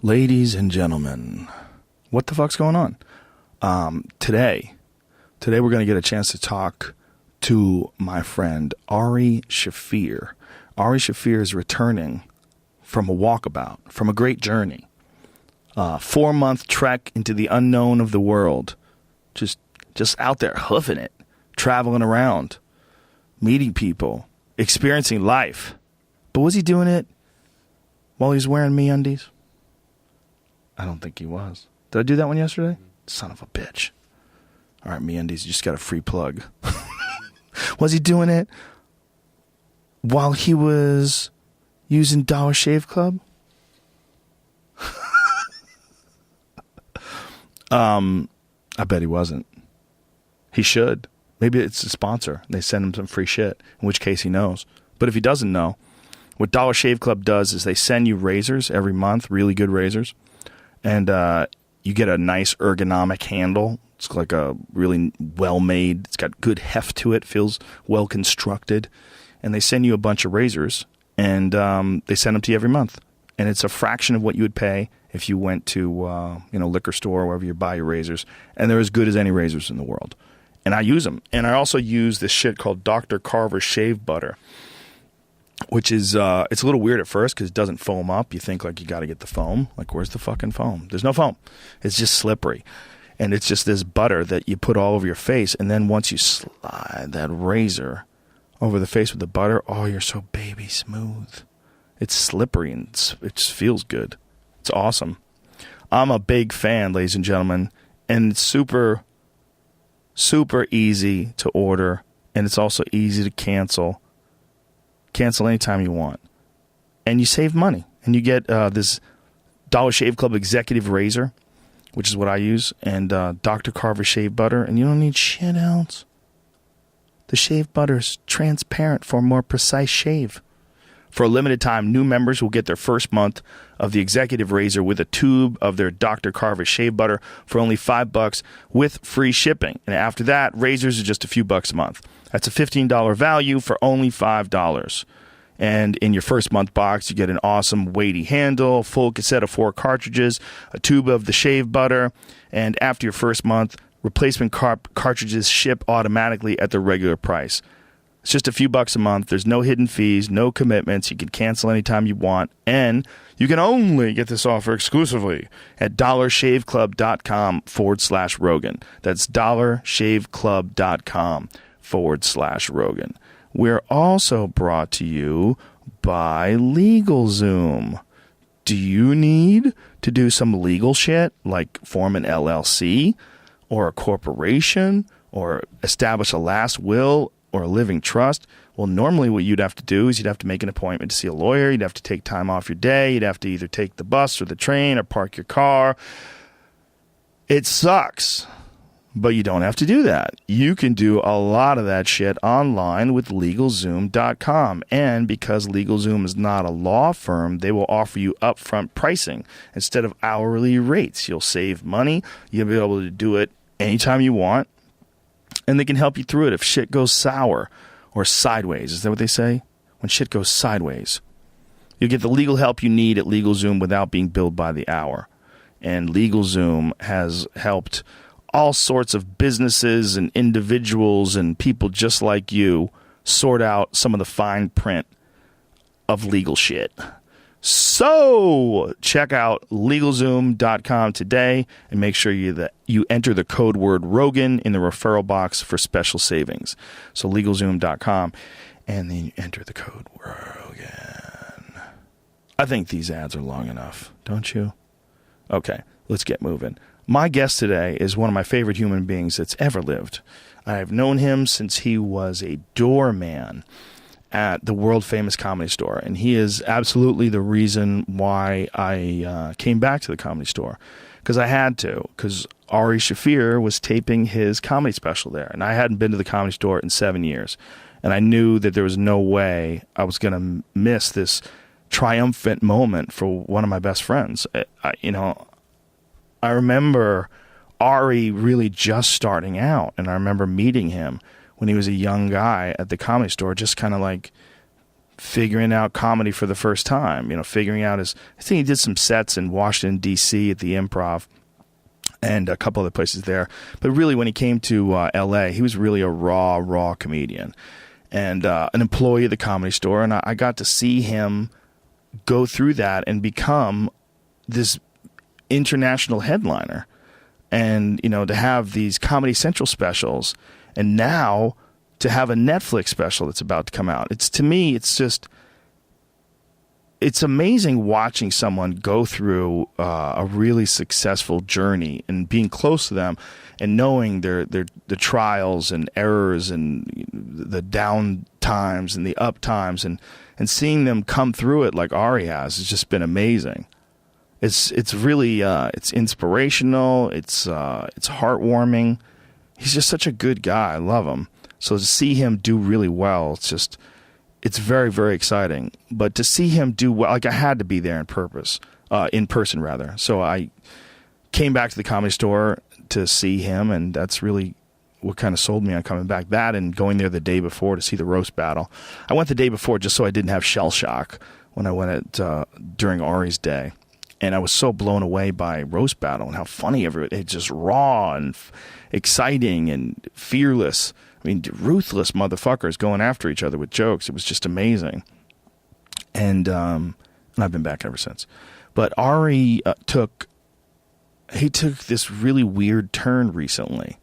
Ladies and gentlemen, what the fuck's going on? Today we're going to get a chance to talk to my friend Ari Shaffir. Ari Shaffir is returning from a walkabout, from a great journey. 4-month trek into the unknown of the world. Just out there hoofing it, traveling around, meeting people, experiencing life. But was he doing it while he was wearing MeUndies? I don't think he was. Did I do that one yesterday? Son of a bitch. All right, MeUndies, you just got a free plug. Was he doing it while he was using Dollar Shave Club? I bet he wasn't. He should. Maybe it's a sponsor. They send him some free shit, in which case he knows. But if he doesn't know, what Dollar Shave Club does is they send you razors every month, really good razors. And you get a nice ergonomic handle. It's like a really well-made, it's got good heft to it, feels well-constructed. And they send you a bunch of razors, and they send them to you every month. And it's a fraction of what you would pay if you went to liquor store or wherever you buy your razors. And they're as good as any razors in the world. And I use them. And I also use this shit called Dr. Carver Shave Butter, which is, it's a little weird at first because it doesn't foam up. You think, like, you got to get the foam. Like, where's the fucking foam? There's no foam. It's just slippery. And it's just this butter that you put all over your face. And then once you slide that razor over the face with the butter, oh, you're so baby smooth. It's slippery and it just feels good. It's awesome. I'm a big fan, ladies and gentlemen. And it's super, super easy to order. And it's also easy to cancel. Cancel anytime you want. And you save money. And you get this Dollar Shave Club Executive Razor, which is what I use, and Dr. Carver Shave Butter, and you don't need shit else. The shave butter is transparent for a more precise shave. For a limited time, new members will get their first month of the Executive Razor with a tube of their Dr. Carver Shave Butter for only $5 with free shipping. And after that, razors are just a few bucks a month. That's a $15 value for only $5. And in your first month box, you get an awesome weighty handle, full cassette of 4 cartridges, a tube of the shave butter, and after your first month, replacement cartridges ship automatically at the regular price. It's just a few bucks a month. There's no hidden fees, no commitments. You can cancel anytime you want, and you can only get this offer exclusively at dollarshaveclub.com/Rogan. That's dollarshaveclub.com/Rogan. We're also brought to you by LegalZoom. Do you need to do some legal shit like form an LLC or a corporation or establish a last will or a living trust? Well, normally what you'd have to do is you'd have to make an appointment to see a lawyer. You'd have to take time off your day. You'd have to either take the bus or the train or park your car. It sucks. But you don't have to do that. You can do a lot of that shit online with LegalZoom.com. And because LegalZoom is not a law firm, they will offer you upfront pricing instead of hourly rates. You'll save money. You'll be able to do it anytime you want. And they can help you through it if shit goes sour or sideways. Is that what they say? When shit goes sideways. You'll get the legal help you need at LegalZoom without being billed by the hour. And LegalZoom has helped all sorts of businesses and individuals and people just like you sort out some of the fine print of legal shit. So check out LegalZoom.com today and make sure you enter the code word Rogan in the referral box for special savings. So LegalZoom.com, and then you enter the code Rogan. I think these ads are long enough, don't you? Okay, let's get moving. My guest today is one of my favorite human beings that's ever lived. I've known him since he was a doorman at the world-famous Comedy Store, and he is absolutely the reason why I came back to the Comedy Store, because I had to, because Ari Shaffir was taping his comedy special there, and I hadn't been to the Comedy Store in 7 years, and I knew that there was no way I was going to miss this triumphant moment for one of my best friends. I remember Ari really just starting out, and I remember meeting him when he was a young guy at the Comedy Store, just kind of like figuring out comedy for the first time, figuring out I think he did some sets in Washington, D.C. at the Improv and a couple other places there. But really, when he came to L.A., he was really a raw comedian and an employee of the Comedy Store. And I got to see him go through that and become this international headliner. And, to have these Comedy Central specials and now to have a Netflix special that's about to come out. To me, it's amazing watching someone go through a really successful journey and being close to them and knowing the trials and errors and the down times and the up times and seeing them come through it like Ari has just been amazing. It's really it's inspirational. It's heartwarming. He's just such a good guy. I love him. So to see him do really well, it's very, very exciting. But to see him do well, I had to be there in person rather. So I came back to the Comedy Store to see him, and that's really what kind of sold me on coming back. That and going there the day before to see the roast battle. I went the day before just so I didn't have shell shock when I went during Ari's day. And I was so blown away by roast battle and how funny it's just raw and exciting and fearless. I mean, ruthless motherfuckers going after each other with jokes. It was just amazing. And I've been back ever since. But Ari took this really weird turn recently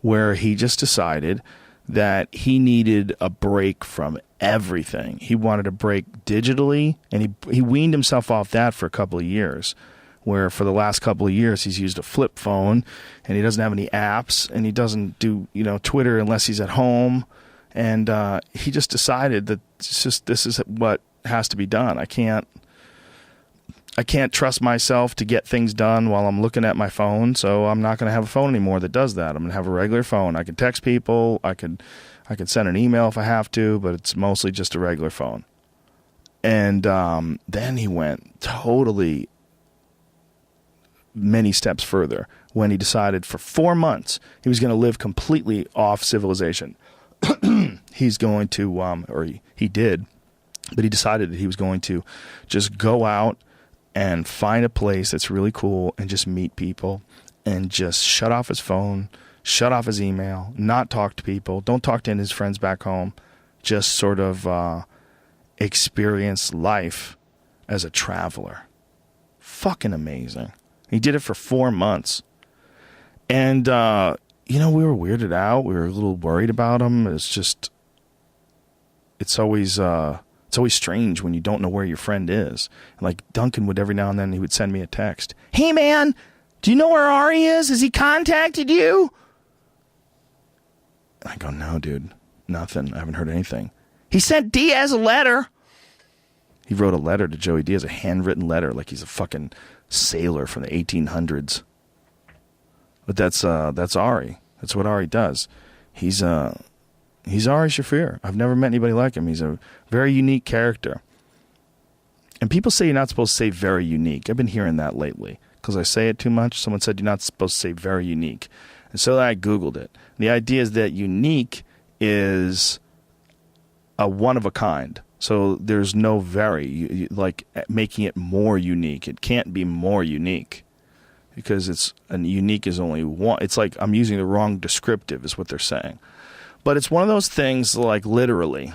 where he just decided that he needed a break from everything. He wanted a break digitally, and he weaned himself off that for a couple of years, where for the last couple of years he's used a flip phone, and he doesn't have any apps, and he doesn't do Twitter unless he's at home, and he just decided that this is what has to be done. I can't trust myself to get things done while I'm looking at my phone, so I'm not going to have a phone anymore that does that. I'm going to have a regular phone. I can text people. I can send an email if I have to, but it's mostly just a regular phone. And then he went totally many steps further when he decided for 4 months he was going to live completely off civilization. He's going to, or he did, but he decided that he was going to just go out and find a place that's really cool and just meet people and just shut off his phone, shut off his email, not talk to people, don't talk to his friends back home, just sort of experience life as a traveler. Fucking amazing. He did it for 4 months. And, we were weirded out. We were a little worried about him. It's always strange when you don't know where your friend is. Like Duncan would every now and then, he would send me a text. Hey, man, do you know where Ari is? Has he contacted you? I go, no, dude, nothing. I haven't heard anything. He sent Diaz a letter. He wrote a letter to Joey Diaz, a handwritten letter, like he's a fucking sailor from the 1800s. But that's Ari. That's what Ari does. He's Ari Shaffir. I've never met anybody like him. He's a very unique character. And people say you're not supposed to say very unique. I've been hearing that lately because I say it too much. Someone said you're not supposed to say very unique. And so I Googled it. And the idea is that unique is a one of a kind. So there's no very, like making it more unique. It can't be more unique because unique is only one. It's like I'm using the wrong descriptive is what they're saying. But it's one of those things like literally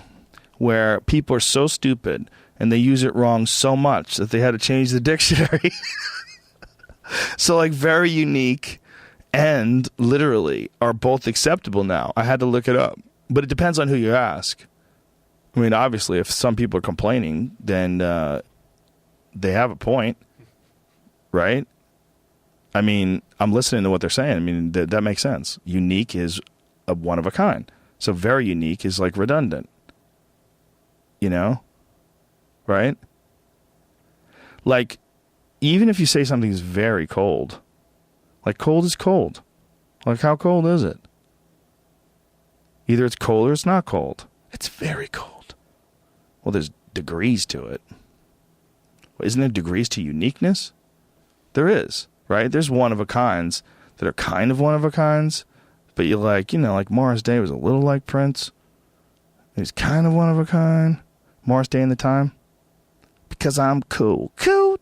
where people are so stupid and they use it wrong so much that they had to change the dictionary. So like very unique and literally are both acceptable now. I had to look it up. But it depends on who you ask. I mean, obviously, if some people are complaining, then they have a point, right? I mean, I'm listening to what they're saying. I mean, that makes sense. Unique is a one of a kind. So very unique is like redundant. Right? Like, even if you say something's very cold, like cold is cold. Like, how cold is it? Either it's cold or it's not cold. It's very cold. Well, there's degrees to it. Isn't there degrees to uniqueness? There is, right? There's one-of-a-kinds that are kind of one-of-a-kinds, but you're like, like Morris Day was a little like Prince. He's kind of one-of-a-kind, Morris Day and the Time? Because I'm cool. Cool.